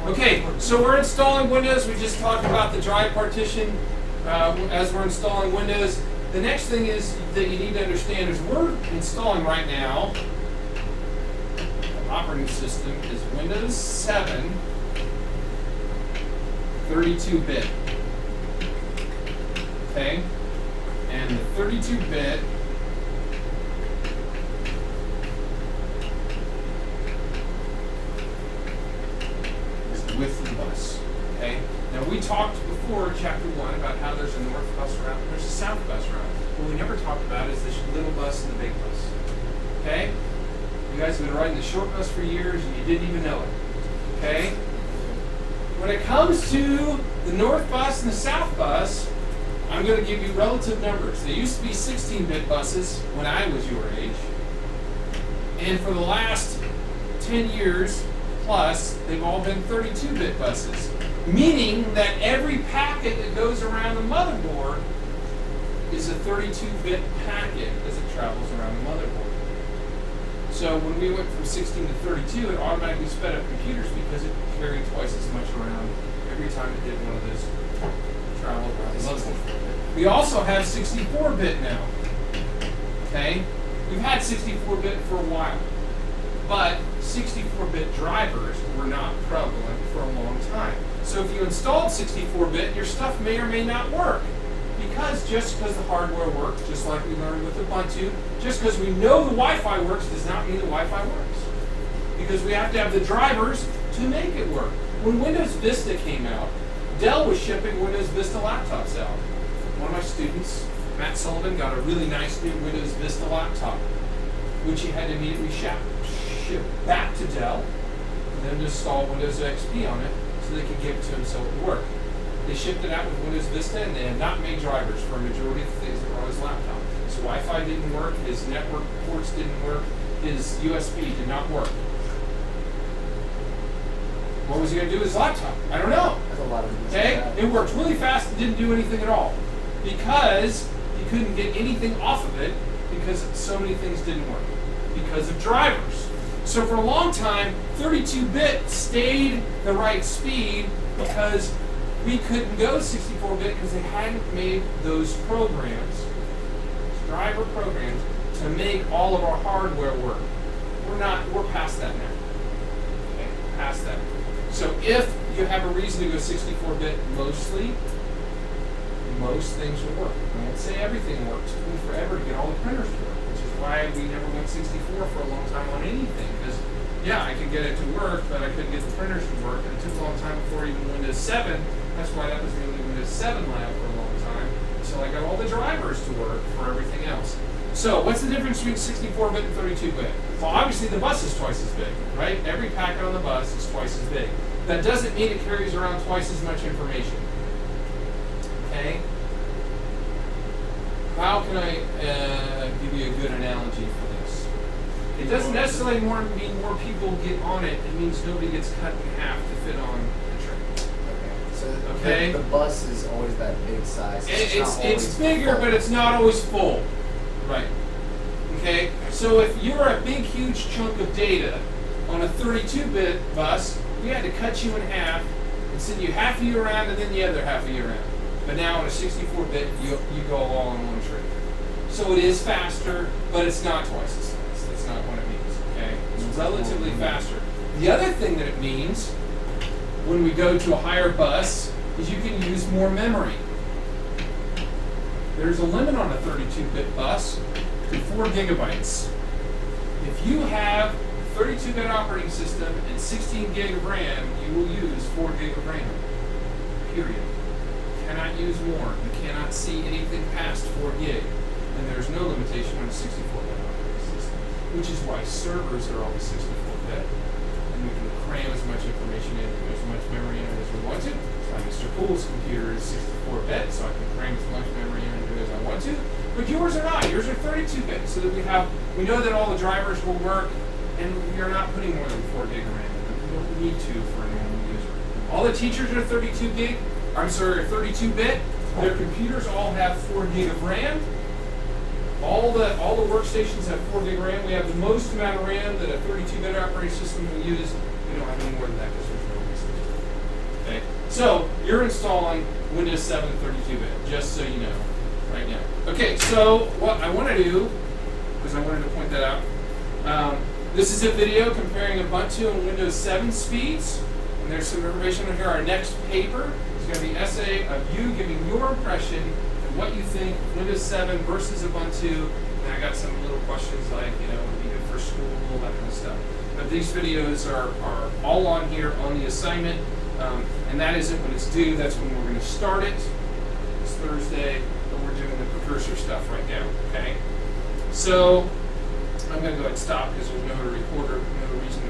Okay, so we're installing Windows. We just talked about the drive partition as we're installing Windows. The next thing is that you need to understand is we're installing right now, the operating system is Windows 7 32-bit. Okay? And the 32-bit is the width of the bus. Okay? Now we talked before, chapter 1, about how there's a north bus route and there's a south bus route. What we never talked about is the little bus and the big bus. Okay? You guys have been riding the short bus for years and you didn't even know it. Okay? When it comes to the north bus and the south bus, I'm going to give you relative numbers. They used to be 16-bit buses when I was your age. And for the last 10 years plus, they've all been 32-bit buses. Meaning that every packet that goes around the motherboard is a 32-bit packet as it travels around the motherboard. So when we went from 16 to 32, it automatically sped up computers because it carried twice as much around every time it did one of those travel around the motherboard. We also have 64-bit now. Okay? We've had 64-bit for a while. But 64-bit drivers were not prevalent for a long time. So if you installed 64-bit, your stuff may or may not work. Just because the hardware works, just like we learned with Ubuntu, just because we know the Wi-Fi works does not mean the Wi-Fi works. Because we have to have the drivers to make it work. When Windows Vista came out, Dell was shipping Windows Vista laptops out. One of my students, Matt Sullivan, got a really nice new Windows Vista laptop, which he had to immediately ship back to Dell, and then install Windows XP on it so they could give it to him so it would work. They shipped it out with Windows Vista, and they had not made drivers for a majority of the things that were on his laptop. His Wi-Fi didn't work, his network ports didn't work, his USB did not work. What was he going to do with his laptop? I don't know. That's a lot of okay? It worked really fast and didn't do anything at all. Because he couldn't get anything off of it because so many things didn't work. Because of drivers. So for a long time, 32-bit stayed the right speed because we couldn't go 64-bit because they hadn't made those programs, driver programs, to make all of our hardware work. We're past that now. Okay, past that. So if you have a reason to go 64-bit, most things will work. I won't say everything works. It took me forever to get all the printers to work, which is why we never went 64 for a long time on anything. Because yeah, I could get it to work, but I couldn't get the printers to work, and it took a long time before even Windows 7. That's why that was the only Windows 7 lab for a long time. So I got all the drivers to work for everything else. So what's the difference between 64-bit and 32-bit? Well, obviously the bus is twice as big, right? Every packet on the bus is twice as big. That doesn't mean it carries around twice as much information. Okay? How can I give you a good analogy for this? It doesn't necessarily mean more people get on it. It means nobody gets cut in half to fit on the train. So okay? The bus is always that big size. It's bigger, but it's not always full. Right. Okay? So if you're a big, huge chunk of data on a 32-bit bus, we had to cut you in half and send you half of you around and then the other half of you around. But now on a 64-bit, you go all on one trip. So it is faster, but it's not twice as fast. That's not what it means. Okay? It's relatively faster. The other thing that it means when we go to a higher bus is you can use more memory. There's a limit on a 32-bit bus to 4 gigabytes. If you have a 32-bit operating system and 16 gig of RAM, you will use 4 gig of RAM. Period. You cannot use more. You cannot see anything past 4 gig. And there's no limitation on a 64-bit operating system, which is why servers are always 64-bit. And we can cram as much information in, as much memory in it as we want to. So Mr. Poole's computer is 64-bit, so I can cram as much memory into it as I want to. But yours are not. Yours are 32-bit, so that we know that all the drivers will work, and we are not putting more than 4 gig of RAM in them. We don't need to for a normal user. All the teachers are 32-bit. Their computers all have 4 gig of RAM. All the workstations have 4 gig RAM. We have the most amount of RAM that a 32-bit operating system will use in We don't have any more than that because there's no reason to. Okay? So, you're installing Windows 7 32-bit, just so you know right now. Okay, so what I want to do, because I wanted to point that out, this is a video comparing Ubuntu and Windows 7 speeds. And there's some information on here. Our next paper is going to be an essay of you giving your impression and what you think Windows 7 versus Ubuntu. And I got some little questions like, would be good for school, that kind of stuff. But these videos are all on here on the assignment. And that isn't when it's due. That's when we're going to start it. It's Thursday, but we're doing the precursor stuff right now. Okay? So I'm going to go ahead and stop because there's no other recorder, no reason